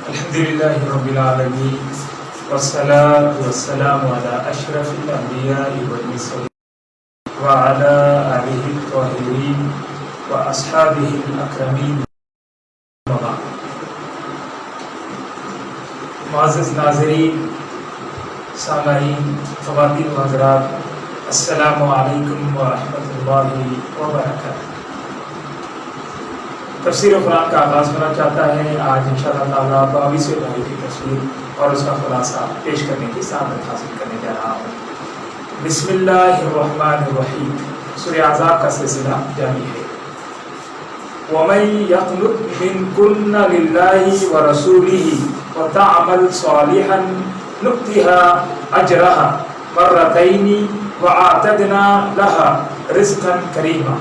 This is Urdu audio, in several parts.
الحمدللہ رب العالمین والصلاة والسلام علی اشرف الانبیاء والمرسلین وعلی آلہ الطاہرین واصحابہ الاکرمین. معزز ناظرین، سامعین، خواتین و حضرات، السلام علیکم ورحمۃ اللہ وبرکاتہ. تفسیر قرآن کا آغاز ہونا چاہتا ہے. آج انشاءاللہ تعالیٰ 22ویں پارے کی تفسیر اور اس کا خلاصہ پیش کرنے کی سعادت حاصل کرنے جا رہا ہوں. بسم اللہ الرحمن الرحیم. سورہ احزاب کا سلسلہ جاری ہے. وَمَن يَقْنُتْ مِنكُنَّ لِلَّهِ وَرَسُولِهِ وَتَعْمَلْ صَالِحًا نُؤْتِهَا أَجْرَهَا مَرَّتَيْنِ وَأَعْتَدْنَا لَهَا رِزْقًا كَرِيمًا.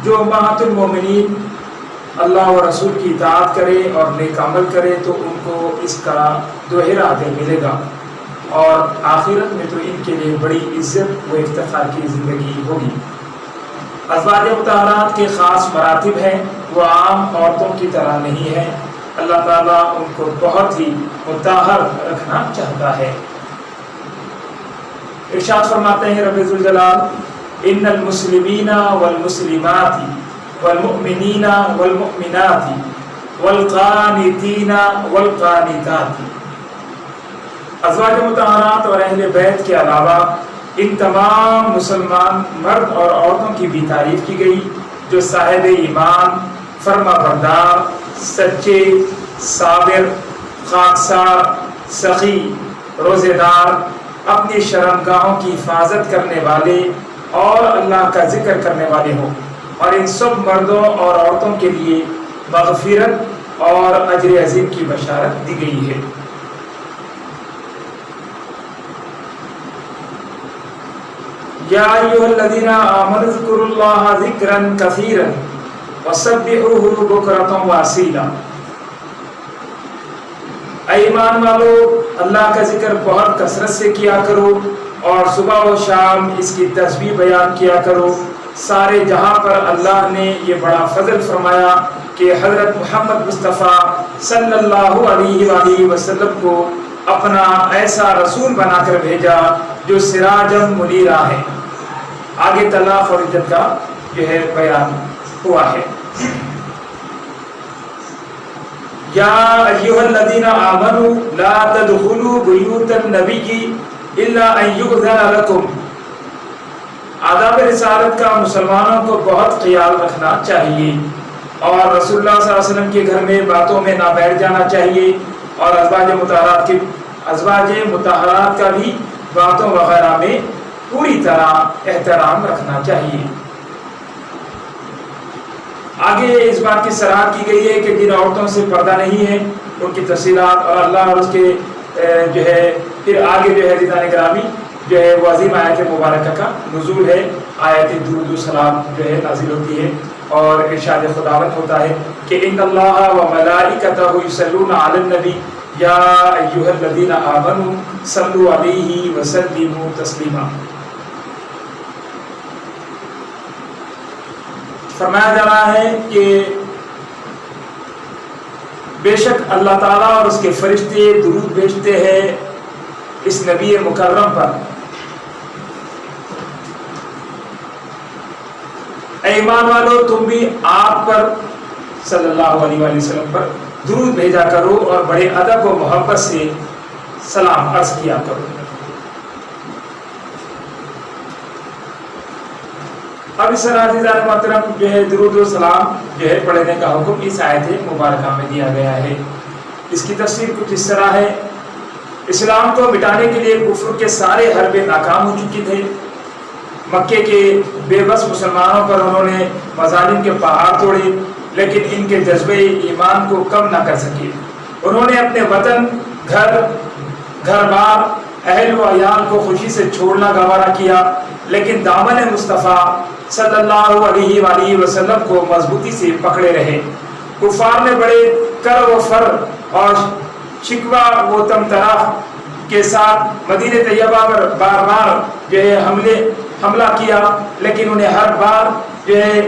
جو امہات المومنین اللہ و رسول کی اطاعت کرے اور نیک عمل کرے تو ان کو اس کا دوہرا اجر ملے گا، اور آخرت میں تو ان کے لیے بڑی عزت و افتخار کی زندگی ہوگی. ازواج مطہرات کے خاص مراتب ہیں، وہ عام عورتوں کی طرح نہیں ہیں. اللہ تعالیٰ ان کو بہت ہی مطہر رکھنا چاہتا ہے. ارشاد فرماتے ہیں رب ذوالجلال: ان المسلمین والمسلمات والمؤمنین والمؤمنات والقانتین والقانتات. ازواج مطہرات اور اہل بیت کے علاوہ ان تمام مسلمان مرد اور عورتوں کی بھی تعریف کی گئی جو صاحب ایمان، فرما بردار، سچے، صابر، خاکسار، سخی، روزے دار، اپنی شرمگاہوں کی حفاظت کرنے والے اور اللہ کا ذکر کرنے والے ہوں. اور ان سب مردوں اور عورتوں کے لیے مغفرت اور اجر عظیم کی بشارت دی گئی ہے. یا ایھا الذین آمنوا اذکروا اللہ ذکرا کثیرا وسبحوہ بکرۃ واصیلا. اے ایمان والو، اللہ کا ذکر بہت کثرت سے کیا کرو اور صبح و شام اس کی تسبیح بیان کیا کرو. سارے جہاں پر اللہ نے یہ بڑا فضل فرمایا کہ حضرت محمد مصطفیٰ صلی اللہ علیہ وآلہ وسلم کو اپنا ایسا رسول بنا کر بھیجا جو سراجا منیرا ہے. آگے طلاق اور عدت کا جو ہے بیان ہوا ہے. یا ایھا الذین آمنوا لا تدخلوا بیوت النبی الا ان یؤذن لکم. آداب رسالت کا مسلمانوں کو بہت خیال رکھنا چاہیے اور رسول اللہ صلی اللہ علیہ وسلم کے گھر میں باتوں میں نہ بیٹھ جانا چاہیے، اور ازواج مطہرات کا بھی باتوں وغیرہ میں پوری طرح احترام رکھنا چاہیے. آگے اس بات کی صراحت کی گئی ہے کہ جن عورتوں سے پردہ نہیں ہے ان کی تفصیلات اور اللہ اور اس کے جو ہے پھر آگے جو ہے عزیزان گرامی جو ہے وہ عظیم آیت مبارکہ کا نزول ہے. آیت درود و سلام جو ہے نازل ہوتی ہے اور ارشاد خداوند ہوتا ہے کہ ان اللہ و ملائکتہ یصلون علی النبی یا ایھا الذین آمنوا صلوا علیہ وسلموا تسلیما. فرمایا جا رہا ہے کہ بے شک اللہ تعالیٰ اور اس کے فرشتے درود بھیجتے ہیں اس نبی مکرم پر. اے ایمان والو، تم بھی آپ پر صلی اللہ علیہ وآلہ وسلم پر درود بھیجا کرو اور بڑے ادب و محبت سے سلام عرض کیا کرو. اب اس طرح عزیزان محترم جو ہے درود و سلام جو ہے پڑھنے کا حکم اس آیت مبارکہ میں دیا گیا ہے. اس کی تفسیر کچھ اس طرح ہے: اسلام کو مٹانے کے لیے کفر کے سارے حربے ناکام ہو چکی تھے. مکے کے بے بس مسلمانوں پر انہوں نے مظالم کے پہاڑ توڑے، لیکن ان کے جذبے ایمان کو کم نہ کر سکے. انہوں نے اپنے وطن، گھر بار، اہل و عیال کو خوشی سے چھوڑنا گوارا کیا، لیکن دامن مصطفیٰ صلی اللہ علیہ وآلہ وسلم کو مضبوطی سے پکڑے رہے. کفار نے بڑے کر و فر اور شکوہ و تمطراح کے ساتھ مدینہ طیبہ پر بار بار جو ہے حملہ کیا، لیکن انہیں ہر بار جو ہے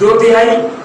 2/3।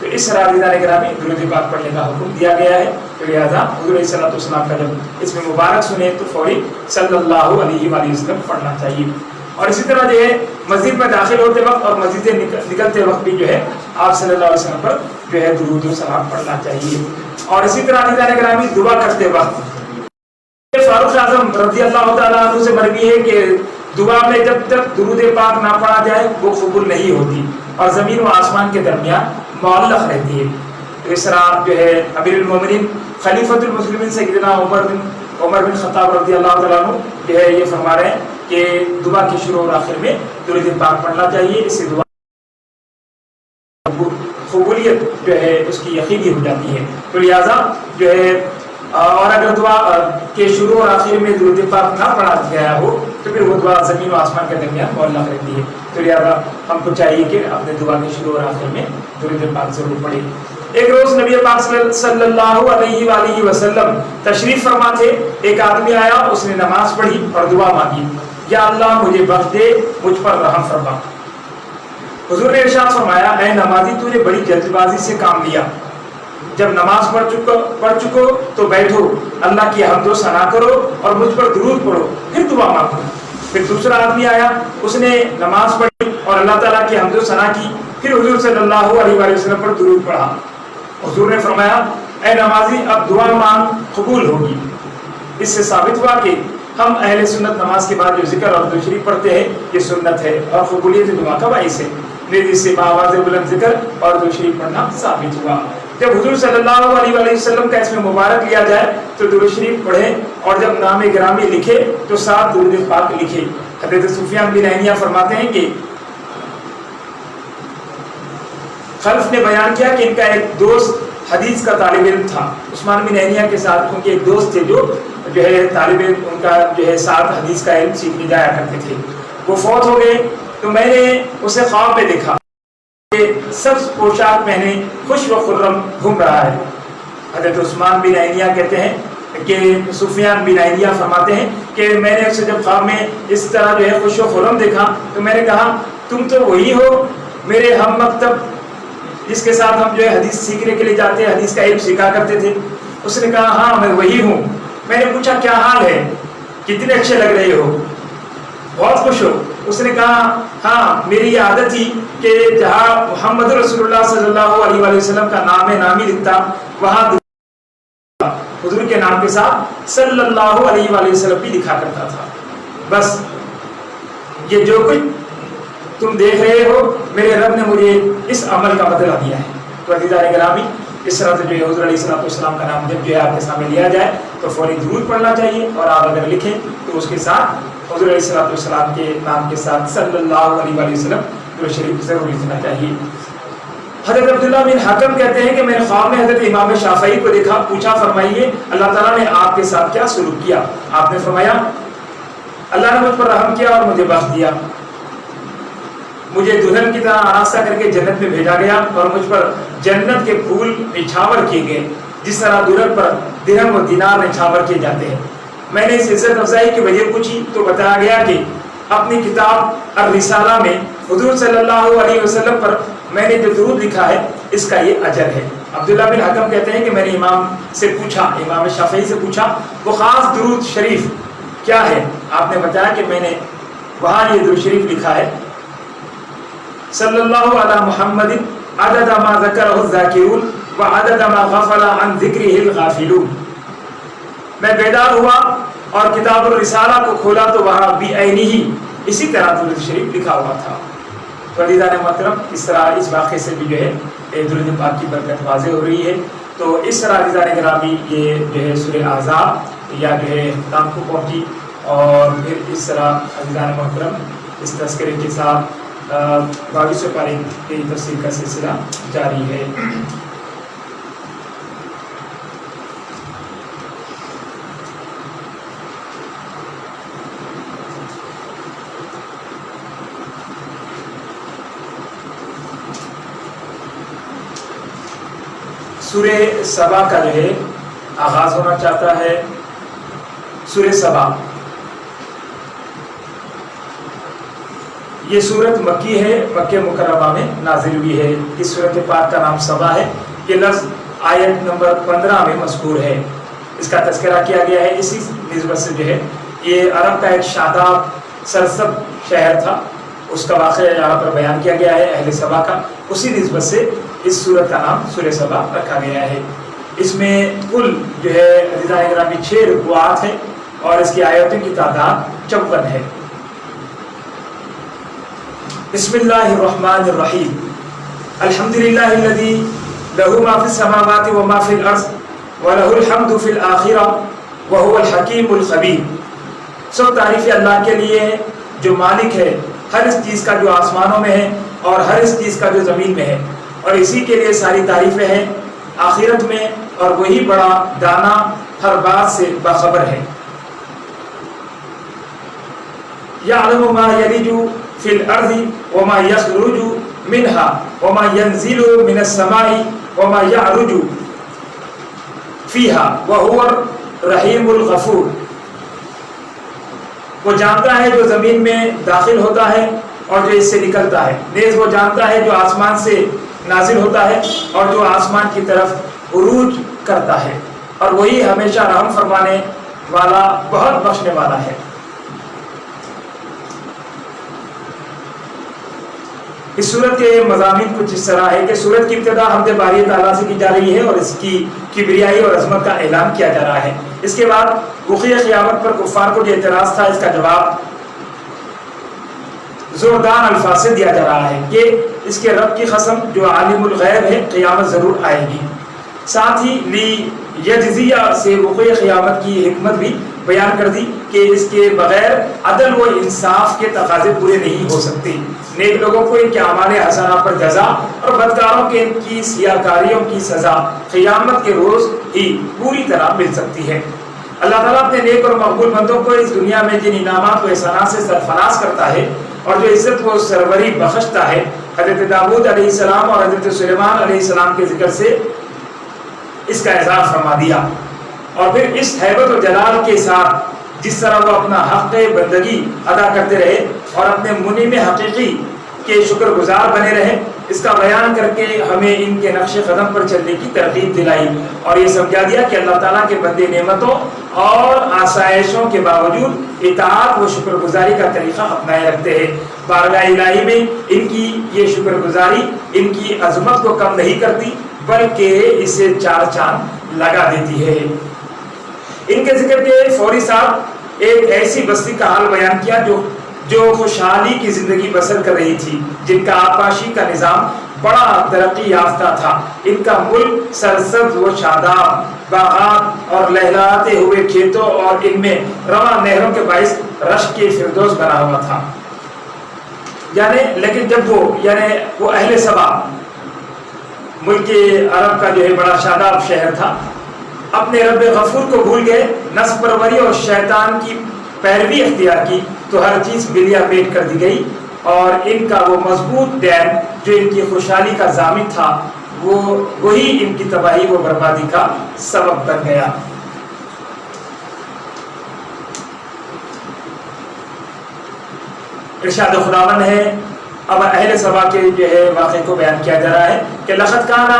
تو اس طرح عزیزان گرامی درود پاک پڑھنے کا حکم دیا گیا ہے. تو لہٰذا حضور علیہ الصلوۃ والسلام کا جب اس میں مبارک سنیں تو فوری صلی اللہ علیہ وآلہ وسلم پڑھنا چاہیے. اور اسی طرح جو ہے مسجد میں داخل ہوتے وقت اور مسجد سے نکلتے وقت بھی جو ہے آپ صلی اللہ علیہ وسلم پر جو ہے درود و سلام پڑھنا چاہیے. اور اسی طرح عزیزان گرامی دعا کرتے وقت فاروق اعظم رضی اللہ تعالیٰ عنہ سے مروی ہے کہ دعا میں جب تک درود پاک نہ پڑھا جائے وہ قبول نہیں ہوتی اور زمین و آسمان کے درمیان معلق رہتی ہے. تو اس طرح جو ہے امیر المومنین خلیفۃ المسلمین سیدنا عمر بن خطاب رضی اللہ تعالیٰ عنہ جو ہے یہ فرما رہے ہیں کہ دعا کے شروع اور آخر میں درود پاک پڑھنا چاہیے. اس سے دعا قبولیت جو ہے اس کی یقینی ہو جاتی ہے. تو لہٰذا جو ہے اور اگر دعا کے شروع اور آخر میں درود پاک نہ پڑھا گیا ہو تو پھر وہ دعا زمین و آسمان کے درمیان معلق رہتی ہے. تو لہٰذا ہم کو چاہیے کہ اپنے دعا کے شروع اور آخر میں درود پاک ضرور پڑھیں. ایک روز نبی پاک صلی اللہ علیہ وآلہ وسلم تشریف فرما تھے. ایک آدمی آیا, اس نے نماز پڑھی اور دعا مانگی, یا اللہ مجھے بخش دے, مجھ پر رحم فرما. حضور نے ارشاد فرمایا, اے نمازی تو نے بڑی جلد بازی سے کام لیا. جب نماز پڑھ چکو تو بیٹھو, اللہ کی حمد و ثنا کرو اور مجھ پر درود پڑھو, پھر دعا مانگو. پھر دوسرا آدمی آیا, اس نے نماز پڑھی اور اللہ تعالیٰ کی حمد و ثنا کی, پھر حضور صلی اللہ علیہ وآلہ وسلم پر درود پڑھا. حضور نے فرمایا, اے نمازی اب دعا مانگ, قبول ہوگی. اس سے ثابت ہوا کہ ہم اہل سنت نماز کے بعد جو ذکر اور درود شریف پڑھتے ہیں یہ سنت ہے اور قبولیت دعا کا باعث ہے. جس سے باواز بلند ذکر اور درود شریف پڑھنا ثابت ہوا. جب حضور صلی اللہ علیہ وآلہ وسلم کا اس میں مبارک لیا جائے تو درود شریف پڑھیں, اور جب نام گرامی لکھے تو ساتھ درود پاک لکھے. حضرت سفیان بن عینیہ فرماتے ہیں کہ خلف نے بیان کیا کہ ان کا ایک دوست حدیث کا طالب علم تھا. عثمان بن عینیہ کے ساتھ ان کے ایک دوست تھے جو ہے طالب علم, ان کا جو ہے ساتھ حدیث کا علم سیکھنے جایا کرتے تھے. وہ فوت ہو گئے تو میں نے اسے خواب میں دیکھا کہ سبز پوشاک پہنے خوش و خرم گھوم رہا ہے. حضرت عثمان بن عینیہ کہتے ہیں کہ سفیان بن عینیہ فرماتے ہیں کہ میں نے اسے جب خواب میں اس طرح جو ہے خوش و خرم دیکھا تو میں نے کہا, تم تو وہی ہو میرے ہم مکتب جس کے ساتھ ہم جو ہے حدیث سیکھنے کے لیے جاتے ہیں, حدیث کا علم سیکھا کرتے تھے. اس نے کہا, ہاں میں وہی ہوں. میں نے پوچھا, کیا حال ہے, کتنے اچھے لگ رہے ہو, بہت خوش ہو. اس نے کہا, ہاں میری یہ عادت تھی کہ جہاں محمد رسول اللہ صلی اللہ علیہ وآلہ وسلم کا نامی لکھتا وہاں حضور کے نام کے ساتھ صلی اللہ علیہ وآلہ وسلم بھی لکھا کرتا تھا. بس یہ جو کچھ تم دیکھ رہے ہو میرے رب نے مجھے اس عمل کا بدلہ دیا ہے. تو عزیزان گرامی اس طرح سے جو ہے حضور علیہ الصلوۃ والسلام کا نام جب جو ہے آپ کے سامنے لیا جائے تو فوری درود پڑھنا چاہیے, اور آپ اگر لکھیں تو اس کے ساتھ حضور علیہ الصلوۃ والسلام کے نام کے ساتھ صلی اللہ علیہ وآلہ وسلم درود شریف ضرور لکھنا چاہیے. حضرت عبداللہ بن حکم کہتے ہیں کہ میں نے خواب میں حضرت امام شافعی کو دیکھا. پوچھا, فرمائیے اللہ تعالیٰ نے آپ کے ساتھ کیا سلوک کیا؟ آپ نے فرمایا, اللہ نے مجھ پر رحم کیا اور مجھے بخش دیا. مجھے دلہن کی طرح آراستہ کر کے جنت میں بھیجا گیا اور مجھ پر جنت کے پھول نچھاور کیے گئے جس طرح دلہن پر درہم و دینار نچھاور کیے جاتے ہیں. میں نے اس عزت افزائی کی وجہ پوچھی تو بتایا گیا کہ اپنی کتاب الرسالہ میں حضور صلی اللہ علیہ وسلم پر میں نے جو درود لکھا ہے اس کا یہ اجر ہے. عبداللہ بن حکم کہتے ہیں کہ میں نے امام سے پوچھا, امام شافعی سے پوچھا وہ خاص درود شریف کیا ہے؟ آپ نے بتایا کہ میں نے وہاں یہ درود شریف لکھا ہے, صلی اللہ علی محمد عدد ما ذکرہ الذاکرون وعدد ما غفل عن ذکرہ الغافلون. میں بیدار ہوا اور کتاب الرسالہ کو کھولا تو وہاں بھی عینی ہی اسی طرح درود شریف لکھا ہوا تھا. تو عزیزان محترم اس طرح اس واقعے سے بھی جو ہے درود پاک کی برکت واضح ہو رہی ہے. تو اس طرح عزیزان گرامی یہ جو ہے سورہ احزاب یا جو ہے اختتام کو پہنچی, اور پھر اس طرح عزیزان محترم اس تذکرے کے ساتھ 22 پارے کی تفسیر کا سلسلہ جاری ہے. سورہ سبا کا جو ہے آغاز ہونا چاہتا ہے. سورہ سبا یہ صورت مکی ہے، مکہ مکرمہ میں نازل ہوئی ہے۔ اس صورت پاک کا نام سبا ہے۔ یہ لفظ آیت نمبر 15 میں مذکور ہے، اس کا تذکرہ کیا گیا ہے۔ اسی نسبت سے جو ہے یہ عرب کا ایک شاداب سرسب شہر تھا، اس کا واقعہ یہاں پر بیان کیا گیا ہے اہل سبا کا، اسی نسبت سے اس سورت کا نام سورہ سبا رکھا گیا ہے۔ اس میں کل جو ہے عزیزان گرامی 6 رکوعات ہیں اور اس کی آیتوں کی تعداد 54 ہے۔ بسم اللہ الرحمن الرحیم، الحمدللہ الذی لہ ما فی السماوات و ما فی الارض ولہ الحمد فی الآخرہ وہو الحکیم الخبیر۔ سب تعریف اللہ کے لیے ہے جو مالک ہے ہر اس چیز کا جو آسمانوں میں ہے اور ہر اس چیز کا جو زمین میں ہے، اور اسی کے لیے ساری تعریفیں ہیں آخرت میں، اور وہی بڑا دانا ہر بات سے باخبر ہے۔ یعلم ما یلج فی الارض وما یخرج منہا وما ینزل من السماء وما یعرج فیہا وہو الرحیم الغفور۔ وہ جانتا ہے جو زمین میں داخل ہوتا ہے اور جو اس سے نکلتا ہے، نیز وہ جانتا ہے جو آسمان سے نازل ہوتا ہے اور جو آسمان کی طرف عروج کرتا ہے، اور وہی ہمیشہ رحم فرمانے والا بہت بخشنے والا ہے۔ اس سورت کے مضامین کچھ اس طرح ہے کہ سورت کی ابتدا حمد باری تعالیٰ سے کی جا رہی ہے اور اس کی کبریائی اور عظمت کا اعلان کیا جا رہا ہے۔ اس کے بعد وقوع قیامت پر کفار کو جو اعتراض تھا اس کا جواب زوردار الفاظ سے دیا جا رہا ہے کہ اس کے رب کی قسم جو عالم الغیب ہے قیامت ضرور آئے گی۔ ساتھ ہی لی یجزیہ سے وقوع قیامت کی حکمت بھی بیان کر دی کہ اس کے بغیر عدل و انصاف کے تقاضے پورے نہیں ہو سکتے۔ نیک لوگوں کو ان کے اعمال حسنہ پر جزا اور بدکاروں کے ان کی سیاکاریوں کی سزا قیامت کے روز ہی پوری طرح مل سکتی ہے۔ اللہ تعالیٰ اپنے نیک اور مقبول بندوں کو اس دنیا میں جن انعامات و احسانات سے سرفراز کرتا ہے اور جو عزت و سروری بخشتا ہے، حضرت داؤد علیہ السلام اور حضرت سلیمان علیہ السلام کے ذکر سے اس کا اعزاز فرما دیا، اور پھر اس ہیبت و جلال کے ساتھ جس طرح وہ اپنا حق بندگی ادا کرتے رہے اور اپنے منعم حقیقی کے شکر گزار بنے رہے، اس کا بیان کر کے ہمیں ان کے نقش قدم پر چلنے کی ترغیب دلائی اور یہ سمجھا دیا کہ اللہ تعالیٰ کے بندے نعمتوں اور آسائشوں کے باوجود اطاعت و شکر گزاری کا طریقہ اپنائے رکھتے ہیں۔ بارگاہ الہی میں ان کی یہ شکر گزاری ان کی عظمت کو کم نہیں کرتی بلکہ اسے 4 چاند لگا دیتی ہے۔ ان کے ذکر کے فوری ساتھ ایک ایسی بستی کا حال بیان کیا جو خوشحالی کی زندگی بسر کر رہی تھی، جن کا آبپاشی کا نظام بڑا ترقی یافتہ تھا۔ ان کا ملک سرسبز و شاداب باغات اور لہلاتے ہوئے کھیتوں اور ان میں رواں نہروں کے باعث رشک کے فردوس بنا ہوا تھا۔ لیکن جب وہ اہل سبا ملک عرب کا جو ہے بڑا شاداب شہر تھا، اپنے رب غفور کو بھول گئے، نفس پروری اور شیطان کی پیروی اختیار کی، تو ہر چیز بلیا پیٹ کر دی گئی اور ان کا وہ مضبوط دین جو ان کی خوشحالی کا ضامن تھا وہی ان کی تباہی و بربادی کا سبب بن گیا۔ ارشاد خداوند ہے، اب اہل سبا کے جو ہے واقعے کو بیان کیا جا رہا ہے کہ لقد کان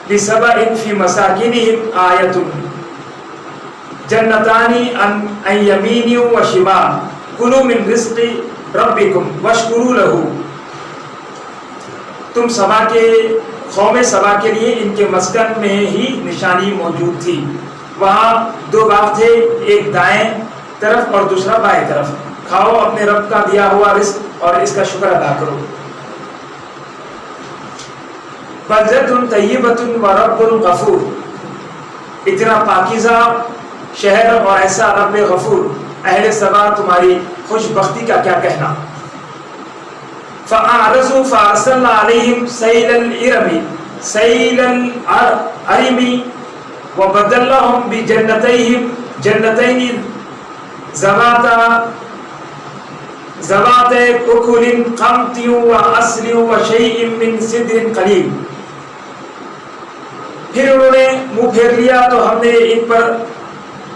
لسبأ فی مساکنہم آیۃ جنتان عن یمین و شمال کلوا من رزق ربکم واشکروا لہ۔ تم سبا کے قوم سبا کے لیے ان کے مسکن میں ہی نشانی موجود تھی۔ وہاں 2 باغ تھے، ایک دائیں طرف اور دوسرا بائیں طرف۔ کھاؤ اپنے رب کا دیا ہوا رزق اور اس کا شکر ادا کرو۔ بلدۃ طیبۃ ورب غفور، اتنا پاکیزہ شہر اور ایسا رب غفور، اہل سبا تمہاری خوش بختی کا کیا کہنا۔ فأعرضوا فأرسلنا عليهم سيل العرم وبدلناهم بجنتين ذوات أكل خمط وعسل وشيء من سدر قليل۔ پھر انہوں نے منہ پھیر لیا تو ہم نے ان پر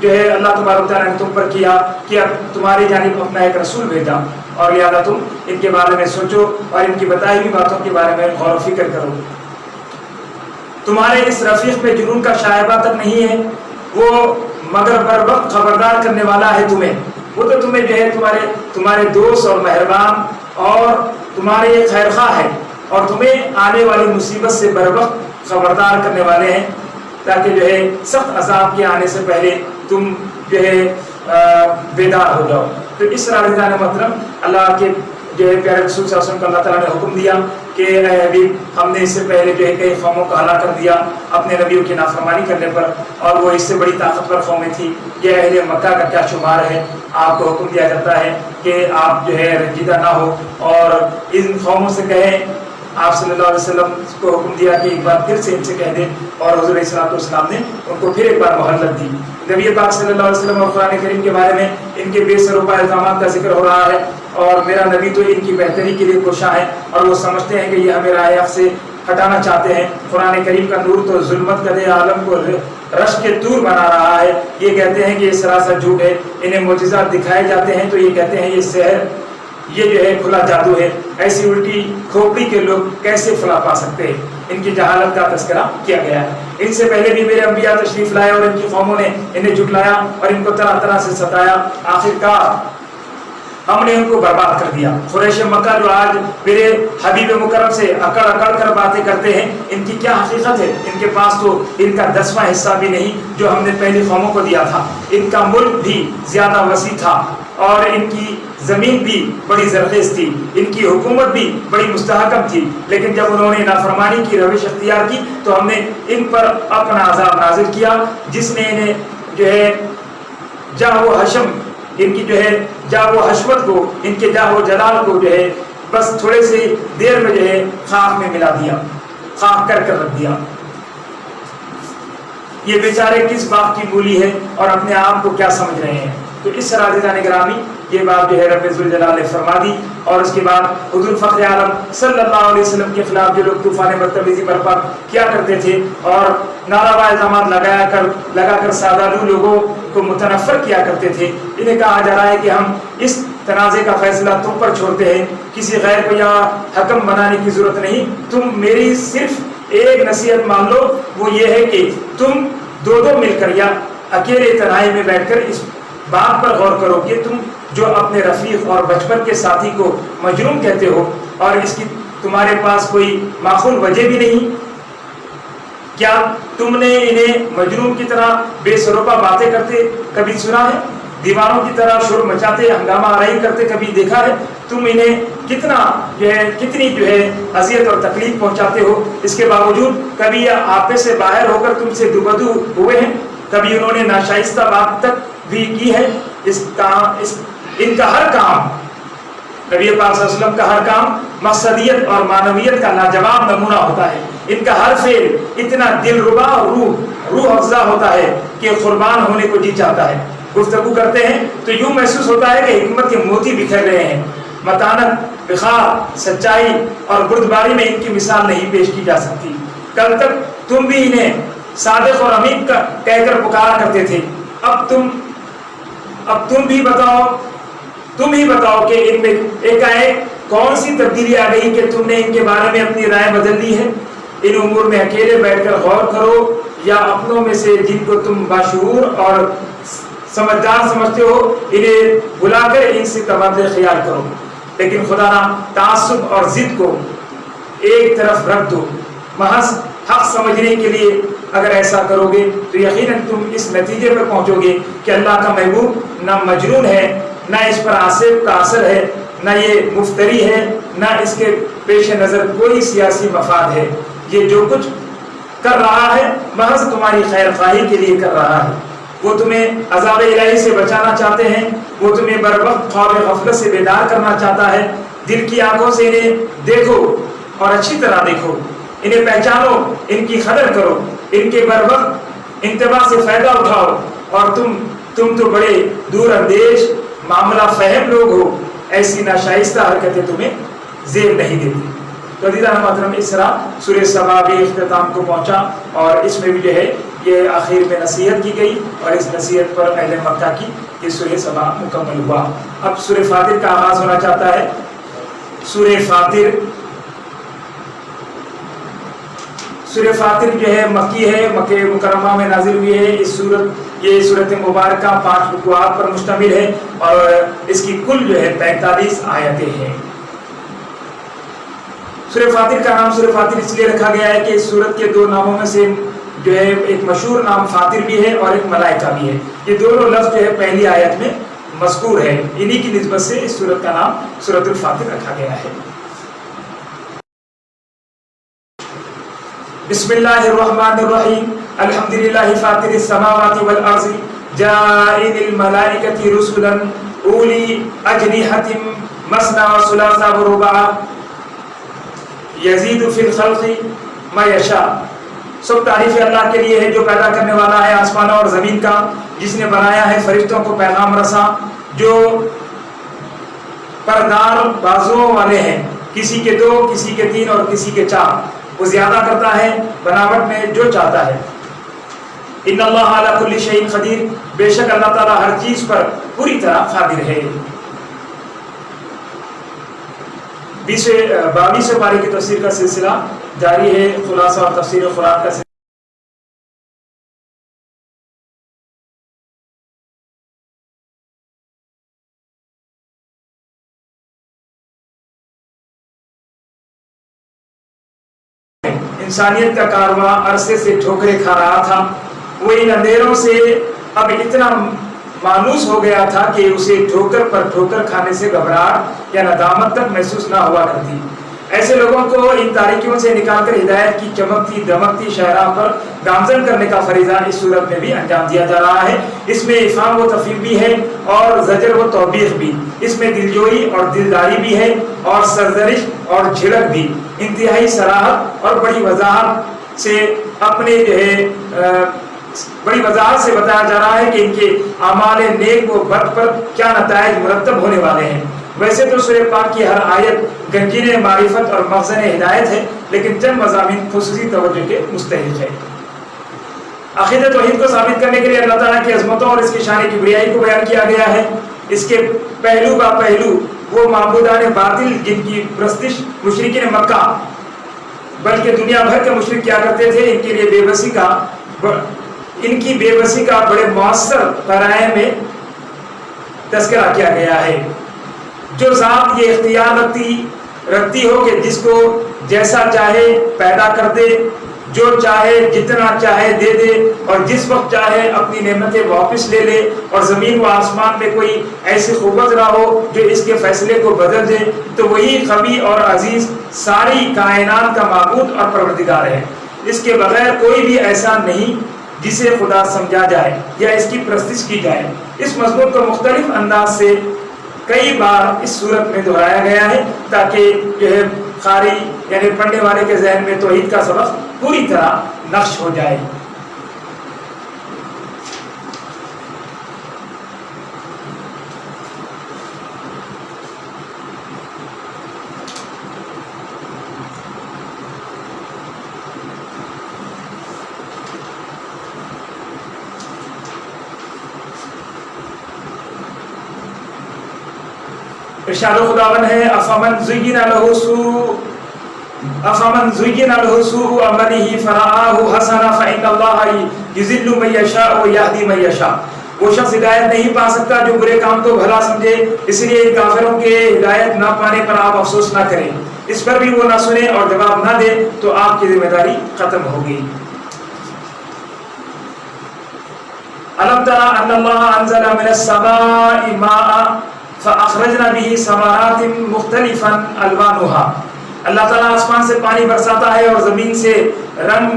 جو ہے اللہ تبارک تعالیٰ نے تم پر کیا کہ اب تمہاری جانب اپنا ایک رسول بھیجا، اور لہٰذا تم ان کے بارے میں سوچو اور ان کی بتائی ہوئی باتوں کے بارے میں غور و فکر کرو۔ تمہارے اس رفیق پہ جنون کا شائبہ تک نہیں ہے، وہ مگر بر وقت خبردار کرنے والا ہے تمہیں، وہ تو تمہیں جو ہے تمہارے دوست اور مہربان اور تمہارے خیر خواہ ہے، اور تمہیں آنے والی مصیبت سے بر وقت خبردار کرنے والے ہیں، تاکہ جو ہے سخت عذاب کے آنے سے پہلے تم جو ہے بیدار ہو جاؤ۔ تو اس رازدان مطلب اللہ کے جو ہے پیارے رسول صلی اللہ علیہ وسلم کو اللہ تعالیٰ نے حکم دیا کہ اے حبیب، ہم نے اس سے پہلے جو ہے کئی قوموں کو ہلاک کر دیا اپنے نبیوں کی نافرمانی کرنے پر، اور وہ اس سے بڑی طاقتور قومیں تھی۔ یہ اہل مکہ کا کیا شمار ہے؟ آپ کو حکم دیا جاتا ہے کہ آپ جو ہے رنجیدہ نہ ہو اور ان قوموں سے کہیں، آپ صلی اللہ علیہ وسلم کو حکم دیا کہ ایک بار پھر سے ان سے کہہ دیں، اور حضور علیہ السلام نے ان کو پھر ایک بار مہلت دی۔ نبی پاک صلی اللہ علیہ وسلم اور قرآن کریم کے بارے میں ان کے بے سروپا الزامات کا ذکر ہو رہا ہے، اور میرا نبی تو ان کی بہتری کے لیے کوشاں ہے، اور وہ سمجھتے ہیں کہ یہ ہمیں راہ حق سے ہٹانا چاہتے ہیں۔ قرآن کریم کا نور تو ظلمت قد عالم کو رش کے طور بنا رہا ہے، یہ کہتے ہیں کہ یہ سراسر جھوٹ ہے۔ انہیں معجزات دکھائے جاتے ہیں تو یہ کہتے ہیں یہ سحر، یہ جو ہے کھلا جادو ہے۔ ایسی الٹی کھوپڑی کے لوگ کیسے فلاح پا سکتے ہیں؟ ان کی جہالت کا تذکرہ کیا گیا ہے۔ ان سے پہلے بھی میرے انبیاء تشریف لائے اور ان کی قوموں نے انہیں جھٹلایا اور ان کو طرح طرح سے ستایا، آخرکار ہم نے ان کو برباد کر دیا۔ قریش مکہ جو آج میرے حبیب مکرم سے اکڑ اکڑ کر باتیں کرتے ہیں، ان کی کیا حقیقت ہے؟ ان کے پاس تو ان کا 10واں حصہ بھی نہیں جو ہم نے پہلی قوموں کو دیا تھا۔ ان کا ملک بھی زیادہ وسیع تھا، اور ان کی زمین بھی بڑی زرخیز تھی، ان کی حکومت بھی بڑی مستحکم تھی، لیکن جب انہوں نے نافرمانی کی روش اختیار کی تو ہم نے ان پر اپنا عذاب نازل کیا، جس نے انہیں جو ہے جاہ و حشم، ان کی جو ہے جاہ و حشمت کو، ان کے جاہ و جلال کو جو ہے بس تھوڑے سے دیر میں جو ہے خاک میں ملا دیا، خاک کر رکھ دیا۔ یہ بیچارے کس باغ کی مولی ہے اور اپنے آپ کو کیا سمجھ رہے ہیں؟ تو اس رازدان گرامی یہ بات جو ہے رب ذوالجلال نے فرما دی، اور اس کے بعد حضور فخر عالم صلی اللہ علیہ وسلم کے خلاف جو لوگ طوفان بدتمیزی برپا کیا کرتے تھے اور نعرہ الزامات لگا کر سادھو لوگوں کو متنفر کیا کرتے تھے، انہیں کہا جا رہا ہے کہ ہم اس تنازع کا فیصلہ تم پر چھوڑتے ہیں، کسی غیر کو یہاں حکم بنانے کی ضرورت نہیں، تم میری صرف ایک نصیحت مان لو، وہ یہ ہے کہ تم دو مل کر یا اکیلے تنہائی میں بیٹھ کر اس بات پر غور کرو کہ تم جو اپنے رفیق اور بچپن کے ساتھی کو مجنون کہتے ہو، اور اس کی تمہارے پاس کوئی معقول وجہ بھی نہیں، کیا تم نے انہیں مجنون کی طرح بے سروپا باتیں کرتے کبھی سنا ہے؟ دیوانوں کی طرح شور مچاتے ہنگامہ آرائی کرتے کبھی دیکھا ہے؟ تم انہیں کتنی جو ہے اذیت اور تکلیف پہنچاتے ہو، اس کے باوجود کبھی یہ آپے سے باہر ہو کر تم سے دوبدو ہوئے ہیں؟ کبھی انہوں نے ناشائستہ بات تک بھی کی ہے؟ ان کا ہر کام، نبی پاک صلی اللہ علیہ وسلم کا ہر کام مقصدیت اور معنویت کا لاجواب نمونہ ہوتا ہے۔ ان کا ہر فعل اتنا دل ربا اور روح افزا ہوتا ہے کہ قربان ہونے کو جی چاہتا ہے۔ گفتگو کرتے ہیں تو یوں محسوس ہوتا ہے کہ حکمت کے موتی بکھر رہے ہیں۔ متانت، وقار، سچائی اور بردباری میں ان کی مثال نہیں پیش کی جا سکتی۔ کل تک تم بھی انہیں صادق اور امین کہہ کر پکارا کرتے تھے، اب تم ہی بتاؤ کہ ان میں ایک کون سی تبدیلی آ گئی کہ تم نے ان کے بارے میں اپنی رائے بدل دی ہے؟ ان امور میں اکیلے بیٹھ کر غور کرو، یا اپنوں میں سے جن کو تم باشعور اور سمجھدار سمجھتے ہو انہیں بلا کر ان سے تبادلہ خیال کرو، لیکن خدا نہ تعصب اور ضد کو ایک طرف رکھ دو۔ محض حق سمجھنے کے لیے اگر ایسا کرو گے تو یقیناً تم اس نتیجے پر پہنچو گے کہ اللہ کا محبوب نہ مجنون ہے، نہ اس پر آصف کا اثر ہے، نہ یہ مفتری ہے، نہ اس کے پیش نظر کوئی سیاسی مفاد ہے۔ یہ جو کچھ کر رہا ہے محض تمہاری خیر خواہی کے لیے کر رہا ہے۔ وہ تمہیں عذاب الہی سے بچانا چاہتے ہیں، وہ تمہیں بر وقت خواب غفلت سے بیدار کرنا چاہتا ہے۔ دل کی آنکھوں سے انہیں دیکھو اور اچھی طرح دیکھو، انہیں پہچانو، ان کی قدر کرو، ان کے بر وقت انتباہ سے فائدہ اٹھاؤ، اور تم تو بڑے دور اندیش معاملہ فہم لوگ ہو، ایسی ناشائستہ حرکتیں تمہیں زیب نہیں دیتی۔ تو عزیزان محترم، اس طرح سورہ سبا بھی اختتام کو پہنچا، اور اس میں بھی جو ہے یہ آخر میں نصیحت کی گئی اور اس نصیحت پر اہل مکہ کی یہ سورہ سبا مکمل ہوا۔ اب سورہ فاطر کا آغاز ہونا چاہتا ہے۔ سورہ فاطر جو ہے مکی ہے، مکہ مکرمہ میں نازل ہوئی ہے۔ یہ سورت مبارکہ 5 رکوعات پر مشتمل ہے اور اس کی کل جو ہے 45 آیتیں ہیں۔ سورہ فاطر کا نام سورہ فاطر اس لیے رکھا گیا ہے کہ اس سورت کے 2 ناموں میں سے جو ہے ایک مشہور نام فاطر بھی ہے اور ایک ملائکہ بھی ہے۔ یہ دونوں لفظ جو ہے پہلی آیت میں مذکور ہے، انہی کی نسبت سے اس سورت کا نام سورۃ الفاطر رکھا گیا ہے۔ بسم اللہ الرحمن الرحیم، الحمدللہ فاطر السماوات والارض جاعل الملائکۃ رسلا اولی اجنحۃ مثنی وثلاث ورباع یزید فی الخلق ما یشاء۔ سب تعریف اللہ کے لیے ہے جو پیدا کرنے والا ہے آسمانوں اور زمین کا، جس نے بنایا ہے فرشتوں کو پیغام رساں جو پردار بازوؤں والے ہیں، کسی کے 2 کسی کے 3 اور کسی کے 4۔ وہ زیادہ کرتا ہے بناوٹ میں جو چاہتا ہے۔ ان اللہ علی کل شیء قدیر، بے شک اللہ تعالیٰ ہر چیز پر پوری طرح قادر ہے۔ 22 پارے کی تفسیر کا سلسلہ جاری ہے، خلاصہ اور تفسیر قرآن کا سلسلہ۔ انسانیت کا کارواں عرصے سے ٹھوکریں کھا رہا تھا، وہ ان اندھیروں سے اب اتنا مانوس ہو گیا تھا کہ اسے ٹھوکر پر ٹھوکر کھانے سے گھبراہٹ یا ندامت تک محسوس نہ ہوا کرتی۔ ایسے لوگوں کو ان تاریکیوں سے نکال کر ہدایت کی چمکتی دمکتی شاہراہ پر گامزن کرنے کا فریضہ اس صورت میں بھی انجام دیا جا رہا ہے۔ اس میں افہام و تفہیم بھی ہے اور زجر و توبیخ بھی، اس میں دلجوئی اور دلداری بھی ہے اور سرزنش اور جھڑک بھی۔ انتہائی صراحت اور بڑی وضاحت سے بڑی وضاحت سے بتایا جا رہا ہے کہ ان کے اعمال نیک و بد پر کیا نتائج مرتب ہونے والے ہیں۔ ویسے تو سورہ پاک کی ہر آیت گنجینِ معرفت اور مخزن ہدایت ہے، لیکن چند مضامین خصوصی توجہ کے مستحق ہے۔ عقیدہ توحید کو ثابت کرنے کے لیے اللہ تعالیٰ کی عظمتوں اور اس کی شان کبریائی کو بیان کیا گیا ہے۔ اس کے پہلو کا پہلو وہ معبودان باطل جن کی پرستش مشرکین مکہ بلکہ دنیا بھر کے مشرک کیا کرتے تھے، ان کے لیے ان کی بے بسی کا بڑے مؤثر پیرائے میں تذکرہ کیا گیا ہے۔ جو ذات یہ اختیار رکھتی ہو کہ جس کو جیسا چاہے پیدا کر دے، جو چاہے جتنا چاہے دے دے اور جس وقت چاہے اپنی نعمتیں واپس لے لے، اور زمین و آسمان میں کوئی ایسی قوت نہ ہو جو اس کے فیصلے کو بدل دے، تو وہی قوی اور عزیز ساری کائنات کا معبود اور پروردگار ہے۔ اس کے بغیر کوئی بھی ایسا نہیں جسے خدا سمجھا جائے یا اس کی پرستش کی جائے۔ اس مضمون کو مختلف انداز سے کئی بار اس صورت میں دہرایا گیا ہے تاکہ جو ہے قاری یعنی پڑھنے والے کے ذہن میں توحید کا سبق پوری طرح نقش ہو جائے۔ ارشاد خداوند ہے افمن زین له سوء عمله فرآه حسنا فإن الله یضل من یشاء ویہدی من یشاء۔ وہ شخص ہدایت نہیں پا سکتا جو برے کام کو بھلا سمجھے، اس لیے ان کافروں کے ہدایت نہ پانے پر آپ افسوس نہ کریں۔ اس پر بھی وہ نہ سنے اور جواب نہ دے تو آپ کی ذمہ داری ختم ہوگی۔ الم تر ان اللہ انزل من السماء ماء فاخرجنا به ثمرات مختلفا الوانها۔ اللہ تعالیٰ آسمان سے پانی برساتا ہے اور زمین سے رنگ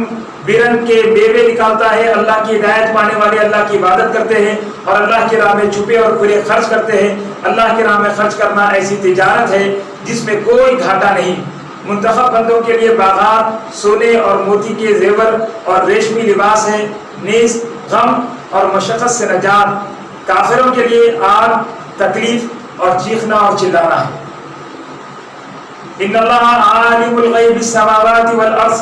برنگ کے میوے نکالتا ہے۔ اللہ کی ہدایت پانے والے اللہ کی عبادت کرتے ہیں اور اللہ کی راہ میں چھپے اور کھلے خرچ کرتے ہیں۔ اللہ کی راہ میں خرچ کرنا ایسی تجارت ہے جس میں کوئی گھاٹا نہیں۔ منتخب بندوں کے لیے باغات سونے اور موتی کے زیور اور ریشمی لباس ہے، نیز غم اور مشقت سے نجات۔ کافروں کے لیے آگ، تکلیف اور چیخنا اور چلانا ہے۔ ان اللہ عالم الغیب السماوات والارض،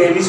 23